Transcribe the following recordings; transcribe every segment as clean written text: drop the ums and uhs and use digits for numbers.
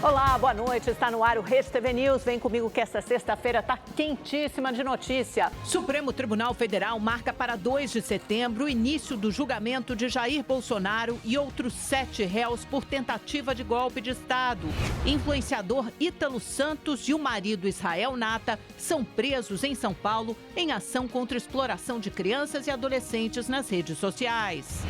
Olá, boa noite. Está no ar o Rede TV News. Vem comigo que essa sexta-feira está quentíssima de notícia. Supremo Tribunal Federal marca para 2 de setembro o início do julgamento de Jair Bolsonaro e outros 7 réus por tentativa de golpe de Estado. Influenciador Ítalo Santos e o marido Israel Nata são presos em São Paulo em ação contra a exploração de crianças e adolescentes nas redes sociais.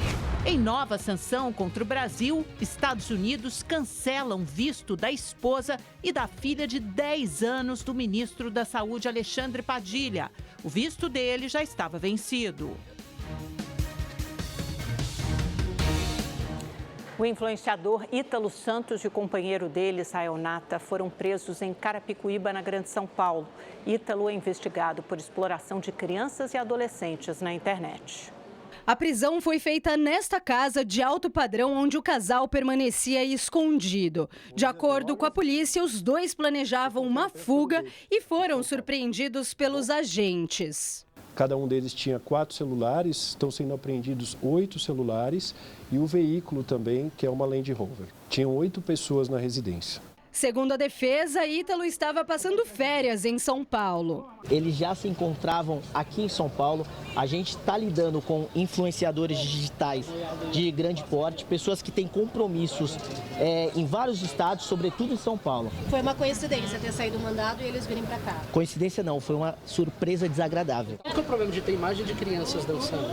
Em nova sanção contra o Brasil, Estados Unidos cancelam visto da esposa e da filha de 10 anos do ministro da Saúde, Alexandre Padilha. O visto dele já estava vencido. O influenciador Ítalo Santos e o companheiro dele, Israel Nata, foram presos em Carapicuíba, na Grande São Paulo. Ítalo é investigado por exploração de crianças e adolescentes na internet. A prisão foi feita nesta casa de alto padrão onde o casal permanecia escondido. De acordo com a polícia, os dois planejavam uma fuga e foram surpreendidos pelos agentes. Cada um deles tinha 4 celulares, estão sendo apreendidos 8 celulares e o veículo também, que é uma Land Rover. Tinham 8 pessoas na residência. Segundo a defesa, Ítalo estava passando férias em São Paulo. Eles já se encontravam aqui em São Paulo. A gente está lidando com influenciadores digitais de grande porte, pessoas que têm compromissos em vários estados, sobretudo em São Paulo. Foi uma coincidência ter saído o mandado e eles virem para cá? Coincidência não, foi uma surpresa desagradável. Qual é o problema de ter imagem de crianças dançando?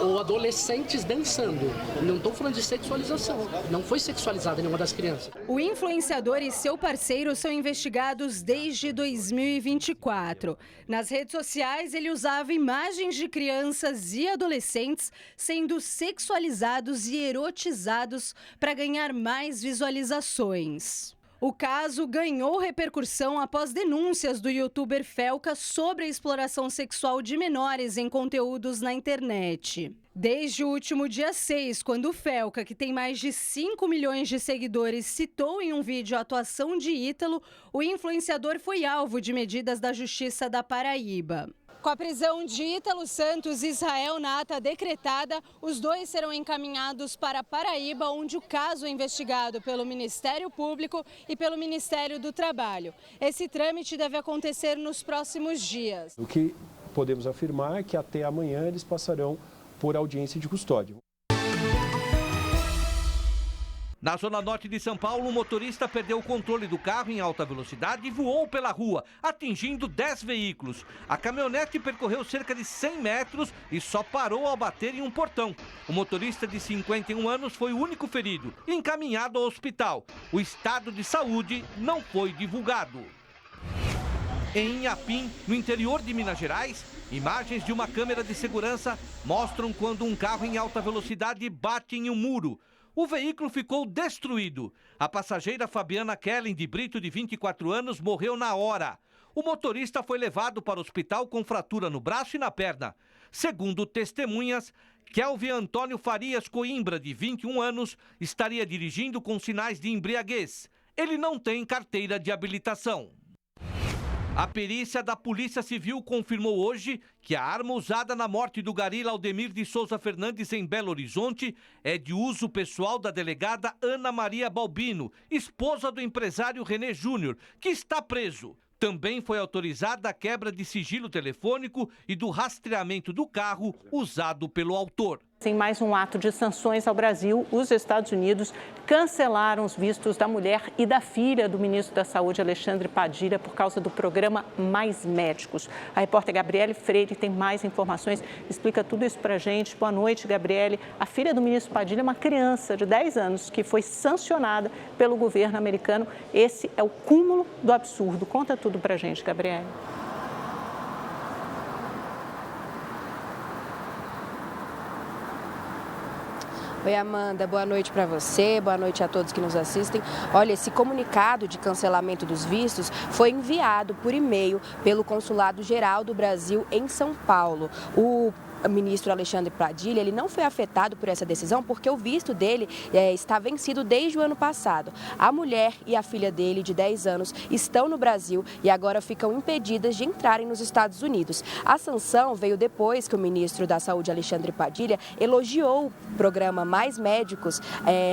Ou adolescentes dançando? Não estou falando de sexualização. Não foi sexualizada nenhuma das crianças. O influenciador e seu parceiro são investigados desde 2024. Nas redes sociais, ele usava imagens de crianças e adolescentes sendo sexualizados e erotizados para ganhar mais visualizações. O caso ganhou repercussão após denúncias do youtuber Felca sobre a exploração sexual de menores em conteúdos na internet. Desde o último dia 6, quando o Felca, que tem mais de 5 milhões de seguidores, citou em um vídeo a atuação de Ítalo, o influenciador foi alvo de medidas da Justiça da Paraíba. Com a prisão de Ítalo Santos e Israel Nata decretada, os dois serão encaminhados para Paraíba, onde o caso é investigado pelo Ministério Público e pelo Ministério do Trabalho. Esse trâmite deve acontecer nos próximos dias. O que podemos afirmar é que até amanhã eles passarão por audiência de custódia. Na zona norte de São Paulo, um motorista perdeu o controle do carro em alta velocidade e voou pela rua, atingindo 10 veículos. A caminhonete percorreu cerca de 100 metros e só parou ao bater em um portão. O motorista de 51 anos foi o único ferido e encaminhado ao hospital. O estado de saúde não foi divulgado. Em Inhapim, no interior de Minas Gerais, imagens de uma câmera de segurança mostram quando um carro em alta velocidade bate em um muro. O veículo ficou destruído. A passageira Fabiana Kellen de Brito, de 24 anos, morreu na hora. O motorista foi levado para o hospital com fratura no braço e na perna. Segundo testemunhas, Kelvin Antônio Farias Coimbra, de 21 anos, estaria dirigindo com sinais de embriaguez. Ele não tem carteira de habilitação. A perícia da Polícia Civil confirmou hoje que a arma usada na morte do gari Laudemir de Souza Fernandes em Belo Horizonte é de uso pessoal da delegada Ana Maria Balbino, esposa do empresário René Júnior, que está preso. Também foi autorizada a quebra de sigilo telefônico e do rastreamento do carro usado pelo autor. Em mais um ato de sanções ao Brasil, os Estados Unidos cancelaram os vistos da mulher e da filha do ministro da Saúde, Alexandre Padilha, por causa do programa Mais Médicos. A repórter Gabriele Freire tem mais informações, explica tudo isso pra gente. Boa noite, Gabriele. A filha do ministro Padilha é uma criança de 10 anos que foi sancionada pelo governo americano. Esse é o cúmulo do absurdo. Conta tudo pra gente, Gabriele. Oi, Amanda, boa noite para você, boa noite a todos que nos assistem. Olha, esse comunicado de cancelamento dos vistos foi enviado por e-mail pelo Consulado Geral do Brasil em São Paulo. O ministro Alexandre Padilha, ele não foi afetado por essa decisão porque o visto dele está vencido desde o ano passado. A mulher e a filha dele, de 10 anos, estão no Brasil e agora ficam impedidas de entrarem nos Estados Unidos. A sanção veio depois que o ministro da Saúde, Alexandre Padilha, elogiou o programa Mais Médicos,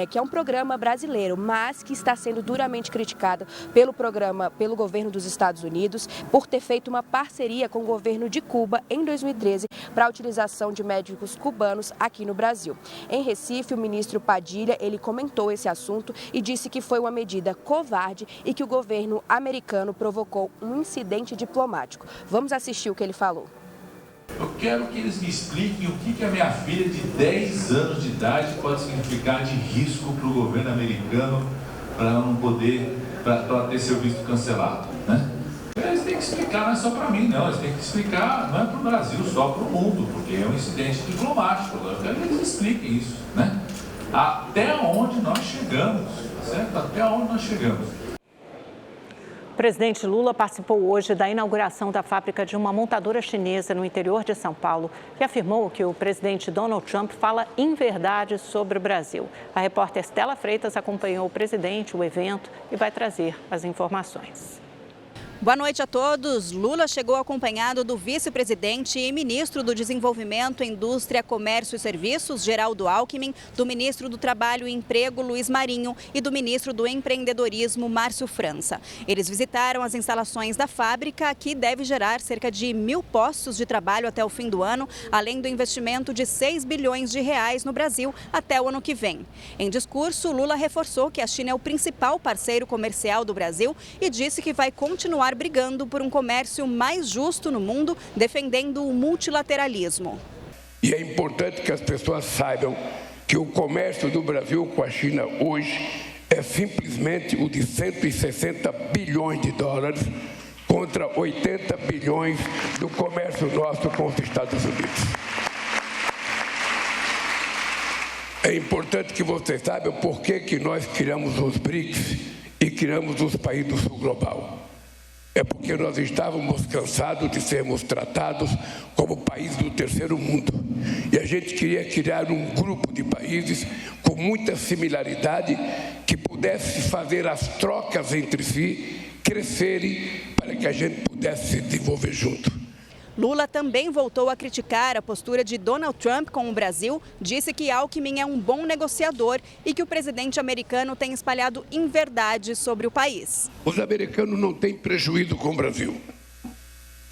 que é um programa brasileiro, mas que está sendo duramente criticado pelo governo dos Estados Unidos por ter feito uma parceria com o governo de Cuba em 2013 para a utilização de médicos cubanos aqui no Brasil. Em Recife, o ministro Padilha, ele comentou esse assunto e disse que foi uma medida covarde e que o governo americano provocou um incidente diplomático. Vamos assistir o que ele falou. Eu quero que eles me expliquem o que a minha filha de 10 anos de idade pode significar de risco para o governo americano para ela não poder, para ela ter seu visto cancelado, né? Eles têm que explicar, não é só para mim, não. Eles têm que explicar, não é para o Brasil, só para o mundo, porque é um incidente diplomático. Eu quero que eles expliquem isso, né? Até onde nós chegamos, certo? Até onde nós chegamos. O presidente Lula participou hoje da inauguração da fábrica de uma montadora chinesa no interior de São Paulo e afirmou que o presidente Donald Trump fala inverdades sobre o Brasil. A repórter Stella Freitas acompanhou o presidente, o evento, e vai trazer as informações. Boa noite a todos. Lula chegou acompanhado do vice-presidente e ministro do Desenvolvimento, Indústria, Comércio e Serviços, Geraldo Alckmin, do ministro do Trabalho e Emprego, Luiz Marinho, e do ministro do Empreendedorismo, Márcio França. Eles visitaram as instalações da fábrica, que deve gerar cerca de 1.000 postos de trabalho até o fim do ano, além do investimento de 6 bilhões de reais no Brasil até o ano que vem. Em discurso, Lula reforçou que a China é o principal parceiro comercial do Brasil e disse que vai continuar brigando por um comércio mais justo no mundo, defendendo o multilateralismo. E é importante que as pessoas saibam que o comércio do Brasil com a China hoje é simplesmente o de 160 bilhões de dólares contra 80 bilhões do comércio nosso com os Estados Unidos. É importante que vocês saibam por que nós criamos os BRICS e criamos os países do Sul Global. É porque nós estávamos cansados de sermos tratados como país do terceiro mundo. E a gente queria criar um grupo de países com muita similaridade que pudesse fazer as trocas entre si crescerem para que a gente pudesse se desenvolver junto. Lula também voltou a criticar a postura de Donald Trump com o Brasil, disse que Alckmin é um bom negociador e que o presidente americano tem espalhado inverdades sobre o país. Os americanos não têm prejuízo com o Brasil.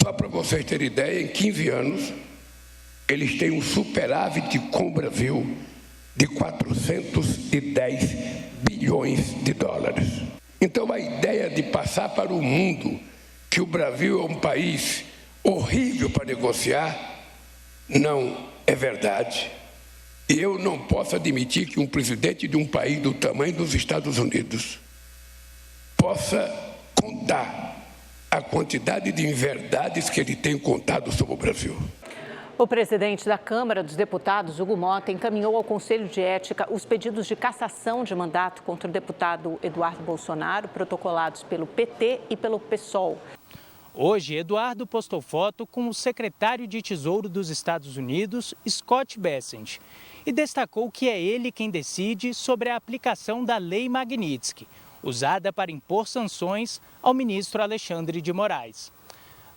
Só para vocês terem ideia, em 15 anos, eles têm um superávit com o Brasil de 410 bilhões de dólares. Então, a ideia de passar para o mundo que o Brasil é um país horrível para negociar, não é verdade. E eu não posso admitir que um presidente de um país do tamanho dos Estados Unidos possa contar a quantidade de inverdades que ele tem contado sobre o Brasil. O presidente da Câmara dos Deputados, Hugo Mota, encaminhou ao Conselho de Ética os pedidos de cassação de mandato contra o deputado Eduardo Bolsonaro, protocolados pelo PT e pelo PSOL. Hoje, Eduardo postou foto com o secretário de Tesouro dos Estados Unidos, Scott Bessent, e destacou que é ele quem decide sobre a aplicação da Lei Magnitsky, usada para impor sanções ao ministro Alexandre de Moraes.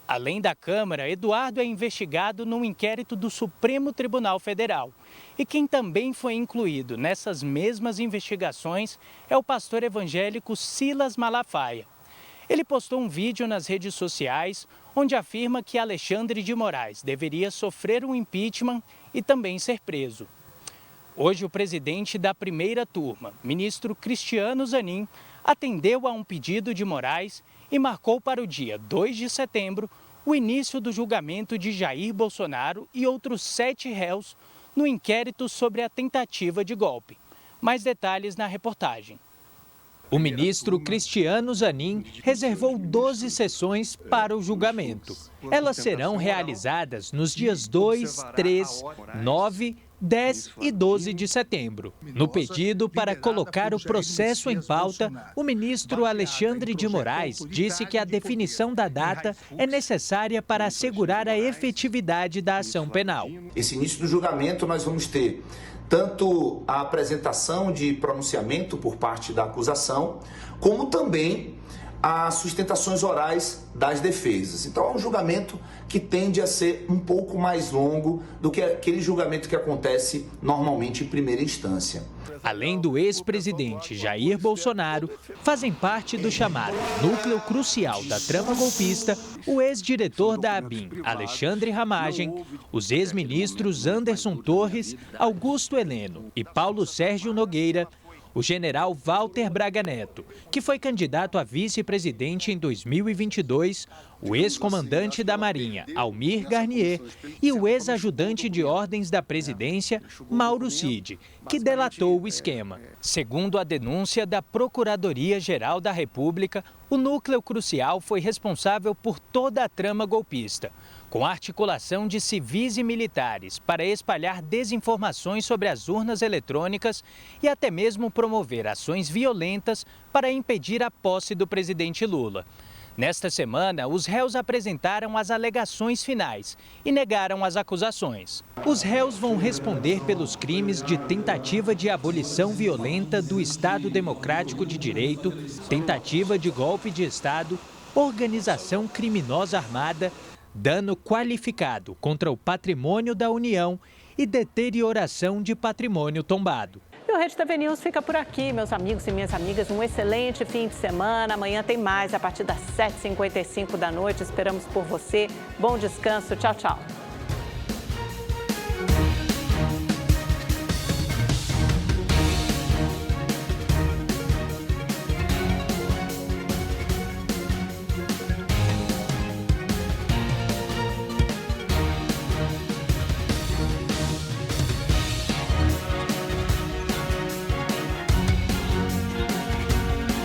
Além da Câmara, Eduardo é investigado num inquérito do Supremo Tribunal Federal. E quem também foi incluído nessas mesmas investigações é o pastor evangélico Silas Malafaia. Ele postou um vídeo nas redes sociais onde afirma que Alexandre de Moraes deveria sofrer um impeachment e também ser preso. Hoje, o presidente da primeira turma, ministro Cristiano Zanin, atendeu a um pedido de Moraes e marcou para o dia 2 de setembro o início do julgamento de Jair Bolsonaro e outros 7 réus no inquérito sobre a tentativa de golpe. Mais detalhes na reportagem. O ministro Cristiano Zanin reservou 12 sessões para o julgamento. Elas serão realizadas nos dias 2, 3, 9, 10 e 12 de setembro. No pedido para colocar o processo em pauta, o ministro Alexandre de Moraes disse que a definição da data é necessária para assegurar a efetividade da ação penal. Esse início do julgamento nós vamos ter tanto a apresentação de pronunciamento por parte da acusação, como também as sustentações orais das defesas. Então é um julgamento que tende a ser um pouco mais longo do que aquele julgamento que acontece normalmente em primeira instância. Além do ex-presidente Jair Bolsonaro, fazem parte do chamado núcleo crucial da trama golpista o ex-diretor da ABIN, Alexandre Ramagem, os ex-ministros Anderson Torres, Augusto Heleno e Paulo Sérgio Nogueira, o general Walter Braga Neto, que foi candidato a vice-presidente em 2022, o ex-comandante da Marinha, Almir Garnier, e o ex-ajudante de ordens da presidência, Mauro Cid, que delatou o esquema. Segundo a denúncia da Procuradoria-Geral da República, o núcleo crucial foi responsável por toda a trama golpista, com articulação de civis e militares para espalhar desinformações sobre as urnas eletrônicas e até mesmo promover ações violentas para impedir a posse do presidente Lula. Nesta semana, os réus apresentaram as alegações finais e negaram as acusações. Os réus vão responder pelos crimes de tentativa de abolição violenta do Estado Democrático de Direito, tentativa de golpe de Estado, organização criminosa armada, dano qualificado contra o patrimônio da União e deterioração de patrimônio tombado. E o Rede TV News fica por aqui, meus amigos e minhas amigas. Um excelente fim de semana. Amanhã tem mais a partir das 7h55 da noite. Esperamos por você. Bom descanso. Tchau, tchau.